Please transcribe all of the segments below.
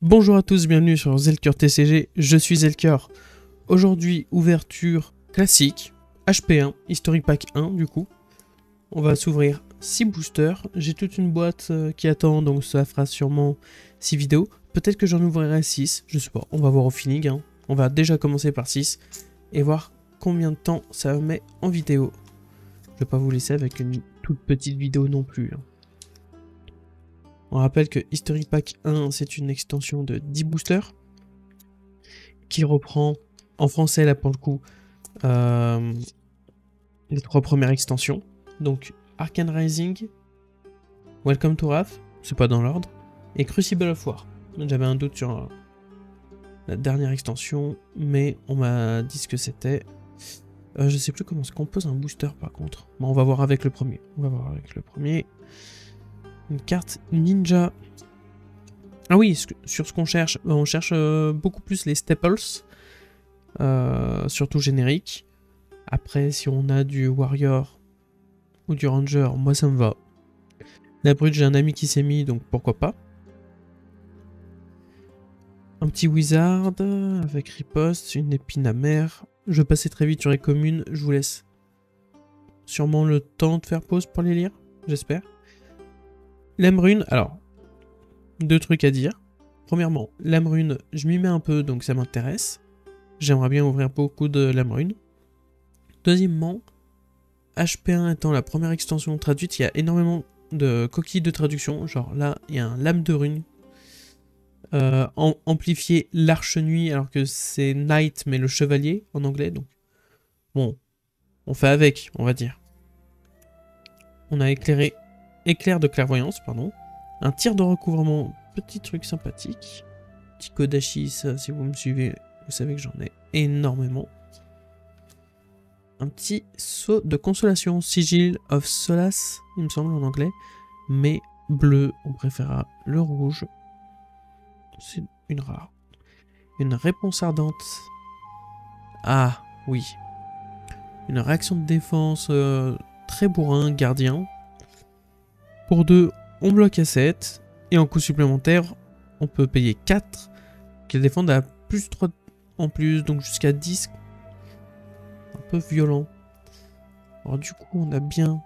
Bonjour à tous, bienvenue sur Zelker TCG, je suis Zelker. Aujourd'hui, ouverture classique, HP1, Historic Pack 1 du coup. On va s'ouvrir 6 boosters, j'ai toute une boîte qui attend, donc ça fera sûrement 6 vidéos. Peut-être que j'en ouvrirai 6, je sais pas, on va voir au feeling. On va déjà commencer par 6 et voir combien de temps ça met en vidéo. Je vais pas vous laisser avec une toute petite vidéo non plus. On rappelle que Historic Pack 1, c'est une extension de 10 boosters qui reprend, en français là pour le coup, les 3 premières extensions. Donc Arcane Rising, Welcome to Wrath, c'est pas dans l'ordre, et Crucible of War. J'avais un doute sur la dernière extension, mais on m'a dit ce que c'était. Je sais plus comment se compose un booster par contre. Bon, on va voir avec le premier. Une carte ninja. Ah oui, sur ce qu'on cherche, on cherche beaucoup plus les staples, surtout génériques. Après, si on a du warrior ou du ranger, moi ça me va. La brute, j'ai un ami qui s'est mis, donc pourquoi pas. Un petit wizard avec riposte, une épine amère. Je vais passer très vite sur les communes, je vous laisse sûrement le temps de faire pause pour les lire, j'espère. L'Emrune, alors, 2 trucs à dire. Premièrement, l'Emrune, je m'y mets un peu, donc ça m'intéresse. J'aimerais bien ouvrir beaucoup de l'Emrune. Deuxièmement, HP1 étant la première extension traduite, il y a énormément de coquilles de traduction. Genre là, il y a un lame de rune. Amplifié l'arche nuit, alors que c'est Knight, mais le chevalier en anglais. Donc, bon, on fait avec, on va dire. On a éclair de clairvoyance, pardon. Un tir de recouvrement, petit truc sympathique. Petit Kodashi, ça, si vous me suivez, vous savez que j'en ai énormément. Un petit saut de consolation, Sigil of Solace, il me semble en anglais. Mais bleu, on préférera le rouge. C'est une rare. Une réponse ardente. Ah, oui. Une réaction de défense très bourrin, gardien. Pour 2, on bloque à 7. Et en coup supplémentaire, on peut payer 4. Qu'elle défende à plus 3 en plus, donc jusqu'à 10. Un peu violent. Alors du coup, on a bien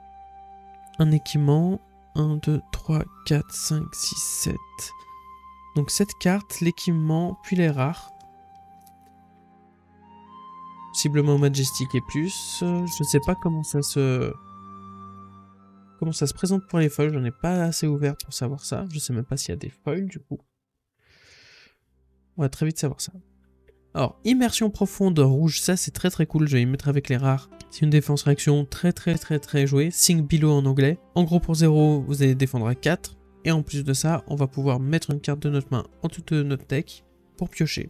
un équipement. 1, 2, 3, 4, 5, 6, 7. Donc 7 cartes, l'équipement, puis les rares. Possiblement Majestic et plus. Je ne sais pas comment ça se présente pour les foils. J'en ai pas assez ouvert pour savoir ça. Je sais même pas s'il y a des foils du coup. On va très vite savoir ça. Alors, immersion profonde rouge, ça c'est très cool. Je vais y mettre avec les rares. C'est une défense réaction très jouée. Think below en anglais. En gros pour 0, vous allez défendre à 4. Et en plus de ça, on va pouvoir mettre une carte de notre main en toute notre deck pour piocher.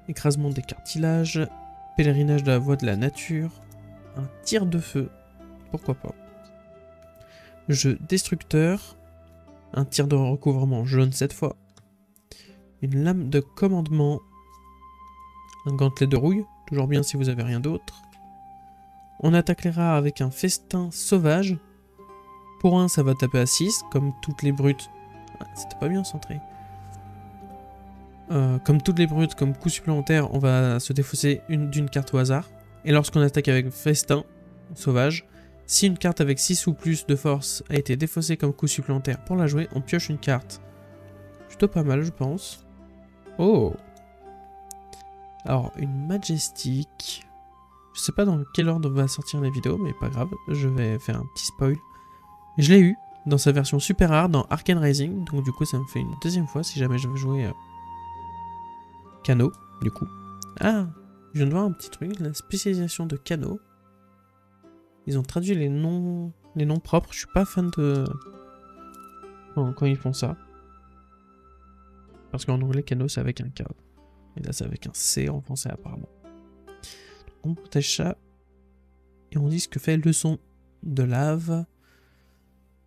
Écrasement des cartilages, pèlerinage de la voie de la nature, un tir de feu, pourquoi pas. Jeu destructeur, un tir de recouvrement jaune cette fois, une lame de commandement, un gantelet de rouille, toujours bien si vous avez rien d'autre. On attaque les rares avec un festin sauvage. Pour 1, ça va taper à 6, comme toutes les brutes. Ah, c'était pas bien centré. Comme toutes les brutes, comme coup supplémentaire, on va se défausser d'une carte au hasard. Et lorsqu'on attaque avec festin sauvage, si une carte avec 6 ou plus de force a été défaussée comme coup supplémentaire pour la jouer, on pioche une carte. Plutôt pas mal, je pense. Oh! Alors, une Majestic. Je sais pas dans quel ordre va sortir la vidéo, mais pas grave, je vais faire un petit spoil. Je l'ai eu dans sa version super rare dans Arcane Rising, donc du coup ça me fait une deuxième fois si jamais je veux jouer Kano, du coup. Ah, je viens de voir un petit truc, la spécialisation de Kano. Ils ont traduit les noms propres, je suis pas fan de... quand ils font ça. Parce qu'en anglais, Kano c'est avec un K. Et là c'est avec un C en français apparemment. Donc, on protège ça. Et on dit ce que fait leçon de lave.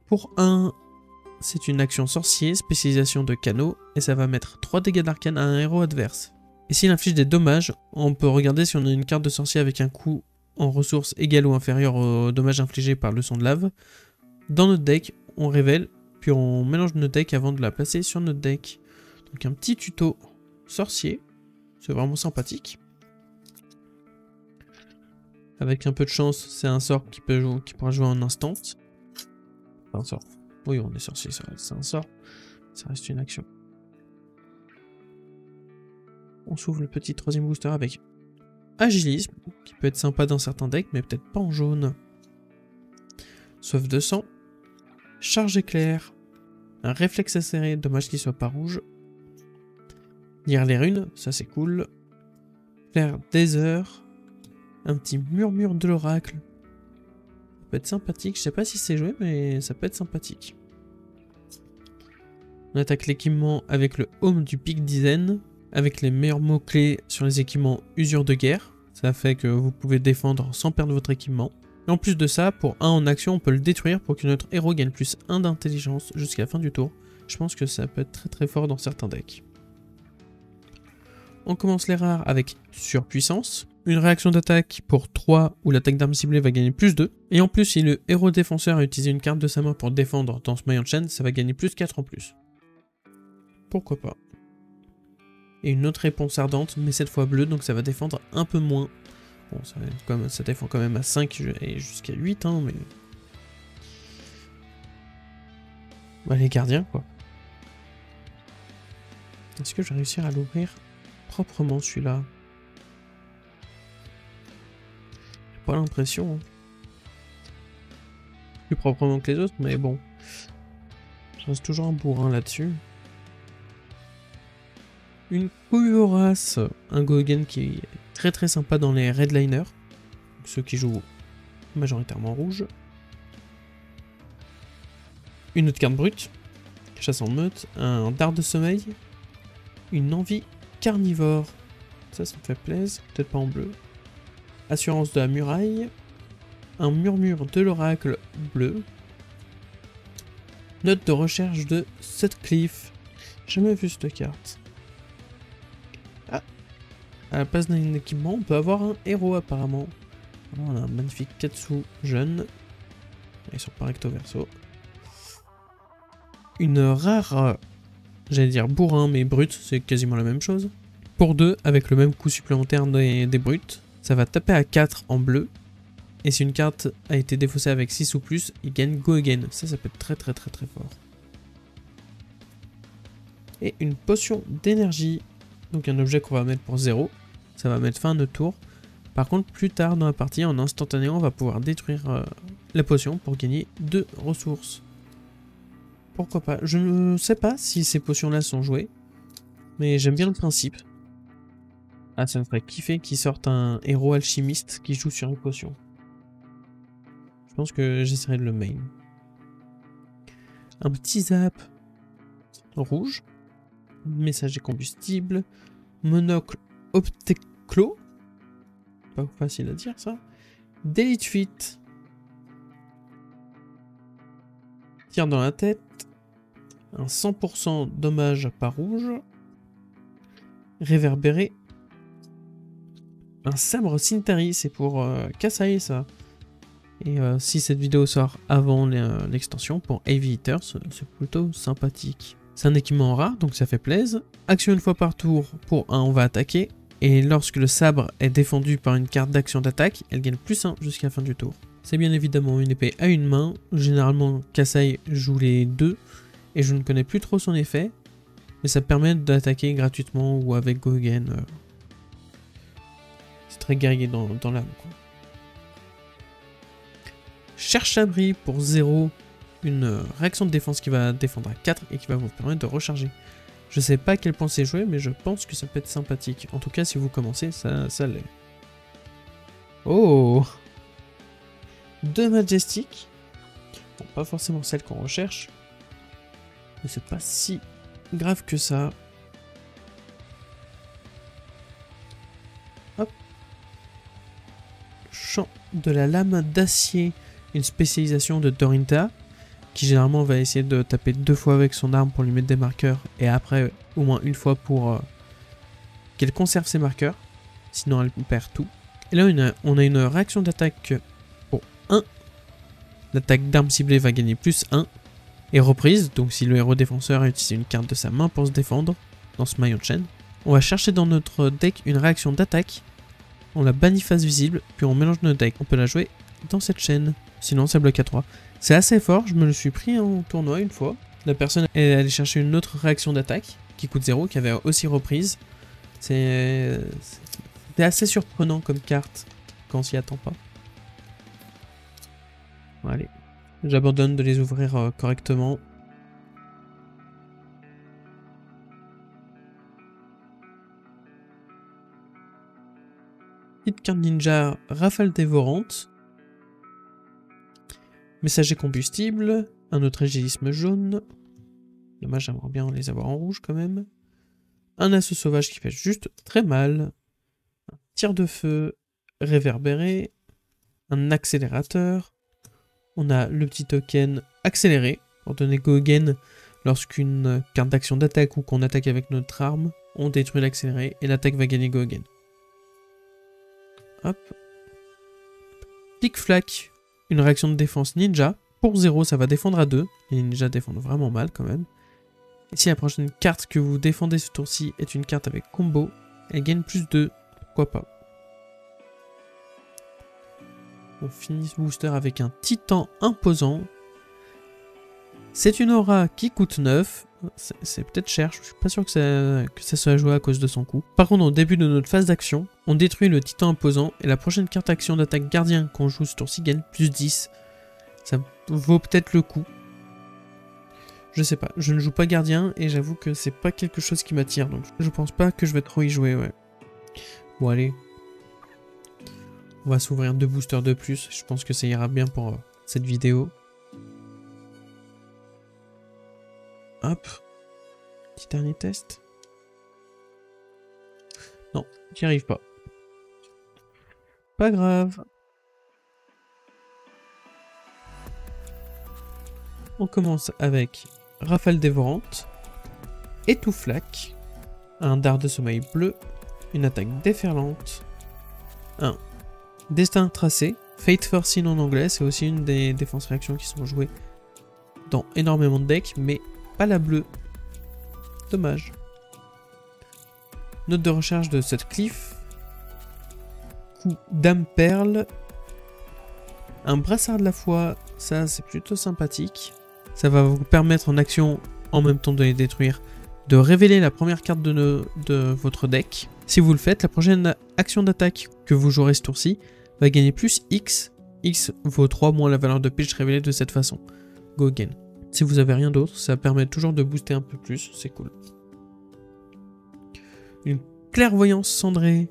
Pour 1, c'est une action sorcier, spécialisation de Kano, et ça va mettre 3 dégâts d'arcane à un héros adverse. Et s'il inflige des dommages, on peut regarder si on a une carte de sorcier avec un coût en ressources égal ou inférieur aux dommages infligés par leçon de lave. Dans notre deck, on révèle puis on mélange notre deck avant de la placer sur notre deck. Donc un petit tuto sorcier, c'est vraiment sympathique. Avec un peu de chance, c'est un sort qui pourra jouer en instant. Enfin, un sort. Oui, on est sorcier, c'est un sort. Ça reste une action. On s'ouvre le petit troisième booster avec Agilisme, qui peut être sympa dans certains decks, mais peut-être pas en jaune. Sauf 200. Charge éclair. Un réflexe acéré, dommage qu'il soit pas rouge. Lire les runes, ça c'est cool. Faire des heures. Un petit murmure de l'oracle. Ça peut être sympathique, je sais pas si c'est joué, mais ça peut être sympathique. On attaque l'équipement avec le home du pic dizaine, avec les meilleurs mots-clés sur les équipements usure de guerre. Ça fait que vous pouvez défendre sans perdre votre équipement. Et en plus de ça, pour 1 en action, on peut le détruire pour que notre héros gagne plus 1 d'intelligence jusqu'à la fin du tour. Je pense que ça peut être très très fort dans certains decks. On commence les rares avec surpuissance. Une réaction d'attaque pour 3 où l'attaque d'arme ciblée va gagner plus 2. Et en plus, si le héros défenseur a utilisé une carte de sa main pour défendre dans ce maillon de chaîne, ça va gagner plus 4 en plus. Pourquoi pas. Et une autre réponse ardente, mais cette fois bleue, donc ça va défendre un peu moins. Bon, ça défend quand même à 5 et jusqu'à 8, hein, mais... Bah, les gardiens, quoi. Est-ce que je vais réussir à l'ouvrir proprement, celui-là? J'ai pas l'impression. Hein. Plus proprement que les autres, mais bon. Je reste toujours un bourrin là-dessus. Une couille vorace, un Gogen qui est très très sympa dans les Redliners, ceux qui jouent majoritairement rouge. Une autre carte brute, chasse en meute, un dard de sommeil, une envie carnivore, ça me fait plaisir, peut-être pas en bleu. Assurance de la muraille, un murmure de l'oracle bleu, note de recherche de Sutcliffe, jamais vu cette carte. À la place d'un équipement, on peut avoir un héros apparemment. On a un magnifique Katsu jeune. Ils sont pas recto verso. Une rare, j'allais dire bourrin, mais brute, c'est quasiment la même chose. Pour 2, avec le même coût supplémentaire des brutes, ça va taper à 4 en bleu. Et si une carte a été défaussée avec 6 ou plus, il gagne Go Again. Ça peut être très très très très fort. Et une potion d'énergie. Donc un objet qu'on va mettre pour 0. Ça va mettre fin à notre tour. Par contre, plus tard dans la partie, en instantané, on va pouvoir détruire la potion pour gagner 2 ressources. Pourquoi pas? Je ne sais pas si ces potions-là sont jouées. Mais j'aime bien le principe. Ah, ça me ferait kiffer qu'ils sortent un héros alchimiste qui joue sur une potion. Je pense que j'essaierai de le main. Un petit zap rouge. Messager combustible. Monocle Opteclo. Pas facile à dire ça. Delete Fuite. Tire dans la tête. Un 100% dommage par rouge. Réverbéré. Un sabre Cintari, c'est pour Kasai ça. Et si cette vidéo sort avant l'extension pour Heavy Hitters, c'est plutôt sympathique. C'est un équipement rare, donc ça fait plaisir. Action une fois par tour, pour 1 on va attaquer. Et lorsque le sabre est défendu par une carte d'action d'attaque, elle gagne plus 1 jusqu'à la fin du tour. C'est bien évidemment une épée à une main. Généralement, Kasai joue les 2. Et je ne connais plus trop son effet. Mais ça permet d'attaquer gratuitement ou avec Gogen. C'est très guerrier dans l'âme. Cherche-abri pour 0. Une réaction de défense qui va défendre à 4 et qui va vous permettre de recharger. Je sais pas à quel point c'est joué, mais je pense que ça peut être sympathique. En tout cas, si vous commencez, ça l'est. Oh! 2 Majestic. Bon, pas forcément celle qu'on recherche. Mais c'est pas si grave que ça. Hop. Champ de la lame d'acier. Une spécialisation de Dorinta. Qui généralement va essayer de taper 2 fois avec son arme pour lui mettre des marqueurs. Et après, au moins une fois pour qu'elle conserve ses marqueurs. Sinon, elle perd tout. Et là, on a une réaction d'attaque pour 1. L'attaque d'arme ciblée va gagner plus 1. Et reprise, donc si le héros défenseur a utilisé une carte de sa main pour se défendre dans ce maillon de chaîne. On va chercher dans notre deck une réaction d'attaque. On la bannit face visible, puis on mélange nos decks. On peut la jouer dans cette chaîne. Sinon, ça bloque à 3. C'est assez fort, je me le suis pris en tournoi une fois. La personne est allée chercher une autre réaction d'attaque qui coûte 0, qui avait aussi reprise. C'était assez surprenant comme carte quand on s'y attend pas. Bon, allez, j'abandonne de les ouvrir correctement. Petite carte ninja, rafale dévorante. Messager combustible, un autre agilisme jaune. Dommage, j'aimerais bien les avoir en rouge quand même. Un assaut sauvage qui fait juste très mal. Un tir de feu réverbéré. Un accélérateur. On a le petit token accéléré pour donner go again lorsqu'une carte d'action d'attaque ou qu'on attaque avec notre arme. On détruit l'accéléré et l'attaque va gagner go again. Hop. Flic flac. Une réaction de défense ninja. Pour 0, ça va défendre à 2. Les ninjas défendent vraiment mal quand même. Et si la prochaine carte que vous défendez ce tour-ci est une carte avec combo, elle gagne plus 2. Pourquoi pas. On finit ce booster avec un titan imposant. C'est une aura qui coûte 9. C'est peut-être cher, je suis pas sûr que ça soit joué à cause de son coût. Par contre, au début de notre phase d'action, on détruit le titan imposant et la prochaine carte action d'attaque gardien qu'on joue ce tour-ci gagne plus 10. Ça vaut peut-être le coup. Je sais pas, je ne joue pas gardien et j'avoue que c'est pas quelque chose qui m'attire, donc je pense pas que je vais trop y jouer, ouais. Bon allez. On va s'ouvrir 2 boosters de plus, je pense que ça ira bien pour cette vidéo. Hop. Petit dernier test. Non, j'y arrive pas. Pas grave. On commence avec Rafale dévorante, Étouflac, un dard de sommeil bleu, une attaque déferlante, un destin tracé, Fate Foreseen en anglais, c'est aussi une des défenses réactions qui sont jouées dans énormément de decks, mais pas la bleue. Dommage. Note de recherche de Sutcliffe, coup d'âme perle, un brassard de la foi, ça c'est plutôt sympathique. Ça va vous permettre en action, en même temps de les détruire, de révéler la première carte de votre deck. Si vous le faites, la prochaine action d'attaque que vous jouerez ce tour-ci va gagner plus X. X vaut 3 moins la valeur de pitch révélée de cette façon. Go again. Si vous avez rien d'autre, ça permet toujours de booster un peu plus, c'est cool. Une clairvoyance cendrée.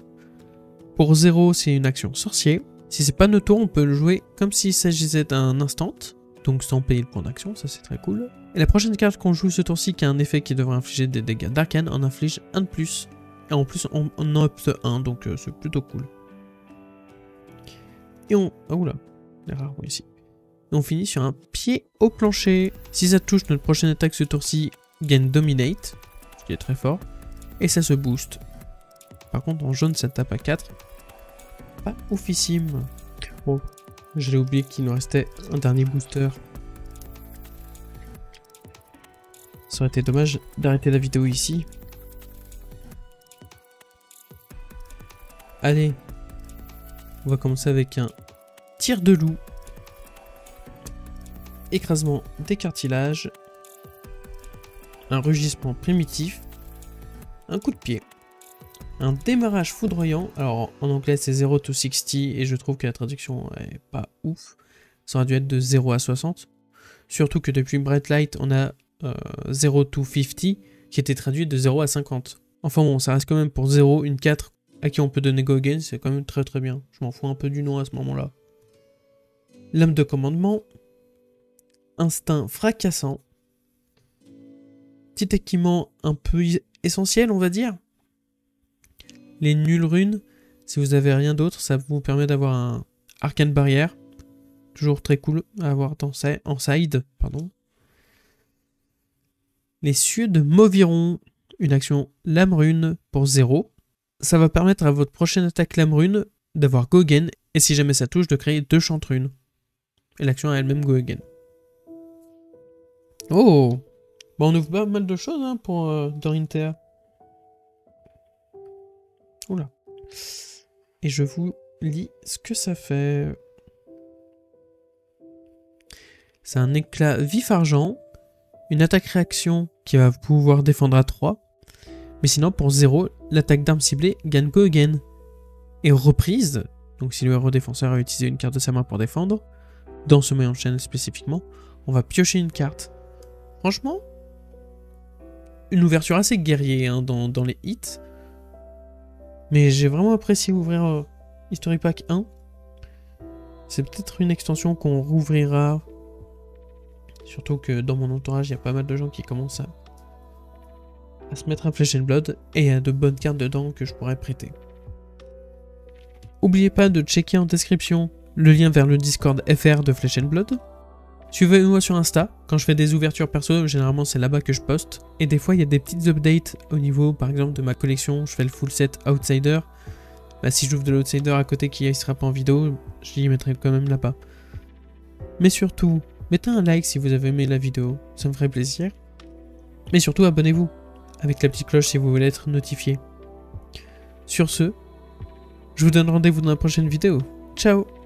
Pour 0, c'est une action sorcier. Si c'est pas notre tour, on peut le jouer comme s'il s'agissait d'un instant. Donc sans payer le point d'action, ça c'est très cool. Et la prochaine carte qu'on joue ce tour-ci, qui a un effet qui devrait infliger des dégâts d'arcane, en inflige 1 de plus. Et en plus, on en opte 1, donc c'est plutôt cool. Et on... Ah oula, l'erreur ici. Et on finit sur un pied au plancher. Si ça touche, notre prochaine attaque ce tour-ci gagne Dominate, ce qui est très fort. Et ça se booste. Par contre, en jaune, ça tape à 4. Pas oufissime. Bon, je l'ai oublié qu'il nous restait un dernier booster. Ça aurait été dommage d'arrêter la vidéo ici. Allez, on va commencer avec un tir de loup. Écrasement des cartilages. Un rugissement primitif. Un coup de pied. Un démarrage foudroyant. Alors en anglais c'est 0 to 60 et je trouve que la traduction est pas ouf. Ça aurait dû être de 0 à 60. Surtout que depuis Bright Light on a 0 to 50 qui était traduit de 0 à 50. Enfin bon, ça reste quand même pour 0, une 4 à qui on peut donner go again, c'est quand même très très bien. Je m'en fous un peu du nom à ce moment-là. Lame de commandement. Instinct fracassant. Petit équipement un peu essentiel, on va dire. Les nulles runes, si vous avez rien d'autre, ça vous permet d'avoir un arcane barrière. Toujours très cool à avoir en side, pardon. Les cieux de Mauviron, une action lame rune pour 0. Ça va permettre à votre prochaine attaque lame rune d'avoir go again, et si jamais ça touche, de créer 2 chantes runes. Et l'action a elle-même go again. Oh! Bon, on ouvre pas mal de choses hein, pour Dorinthea. Oula. Et je vous lis ce que ça fait. C'est un éclat vif argent, une attaque-réaction qui va pouvoir défendre à 3. Mais sinon, pour 0, l'attaque d'arme ciblée gagne Go Again. Et reprise, donc si le héros défenseur a utilisé une carte de sa main pour défendre, dans ce maillon de chaîne spécifiquement, on va piocher une carte. Franchement, une ouverture assez guerrier hein, dans les hits. Mais j'ai vraiment apprécié ouvrir History Pack 1. C'est peut-être une extension qu'on rouvrira. Surtout que dans mon entourage, il y a pas mal de gens qui commencent à se mettre à Flesh and Blood. Et il y a de bonnes cartes dedans que je pourrais prêter. N'oubliez pas de checker en description le lien vers le Discord FR de Flesh and Blood. Suivez-moi sur Insta, quand je fais des ouvertures perso, généralement c'est là-bas que je poste. Et des fois il y a des petites updates au niveau par exemple de ma collection, je fais le full set Outsider. Bah, si j'ouvre de l'Outsider à côté qui ne sera pas en vidéo, j'y mettrai quand même là-bas. Mais surtout, mettez un like si vous avez aimé la vidéo, ça me ferait plaisir. Mais surtout abonnez-vous, avec la petite cloche si vous voulez être notifié. Sur ce, je vous donne rendez-vous dans la prochaine vidéo. Ciao!